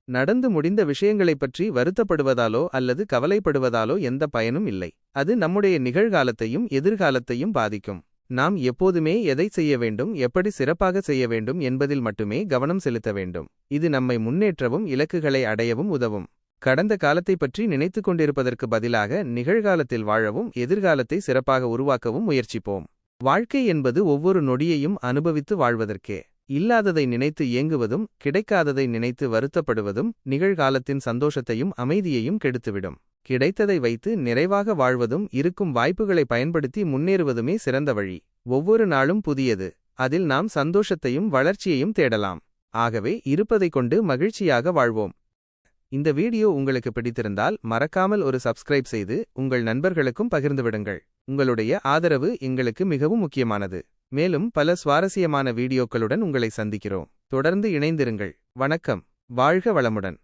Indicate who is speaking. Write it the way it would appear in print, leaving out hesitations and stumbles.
Speaker 1: நடந்து முடிந்த விஷயங்களைப் பற்றி வருத்தப்படுவதாலோ அல்லது கவலைப்படுவதாலோ எந்த பயனும் இல்லை. அது நம்முடைய நிகழ்காலத்தையும் எதிர்காலத்தையும் பாதிக்கும். நாம் எப்போதுமே எதை செய்ய வேண்டும், எப்படி சிறப்பாக செய்ய வேண்டும் என்பதில் மட்டுமே கவனம் செலுத்த வேண்டும். இது நம்மை முன்னேற்றவும் இலக்குகளை அடையவும் உதவும். கடந்த காலத்தைப் பற்றி நினைத்துக் கொண்டிருப்பதற்கு பதிலாக நிகழ்காலத்தில் வாழவும் எதிர்காலத்தை சிறப்பாக உருவாக்கவும் முயற்சிப்போம். வாழ்க்கை என்பது ஒவ்வொரு நொடியையும் அனுபவித்து வாழ்வதற்கே. இல்லாததை நினைத்து ஏங்குவதும் கிடைக்காததை நினைத்து வருத்தப்படுவதும் நிகழ்காலத்தின் சந்தோஷத்தையும் அமைதியையும் கெடுத்துவிடும். கிடைத்ததை வைத்து நிறைவாக வாழ்வதும் இருக்கும் வாய்ப்புகளை பயன்படுத்தி முன்னேறுவதுமே சிறந்த வழி. ஒவ்வொரு நாளும் புதியது. அதில் நாம் சந்தோஷத்தையும் வளர்ச்சியையும் தேடலாம். ஆகவே இருப்பதைக் கொண்டு மகிழ்ச்சியாக வாழ்வோம். இந்த வீடியோ உங்களுக்கு பிடித்திருந்தால் மறக்காமல் ஒரு சப்ஸ்கிரைப் செய்து உங்கள் நண்பர்களுக்கும் பகிர்ந்துவிடுங்கள். உங்களுடைய ஆதரவு எங்களுக்கு மிகவும் முக்கியமானது. மேலும் பல சுவாரஸ்யமான வீடியோக்களுடன் உங்களை சந்திக்கிறோம். தொடர்ந்து இணைந்திருங்கள். வணக்கம். வாழ்க வளமுடன்.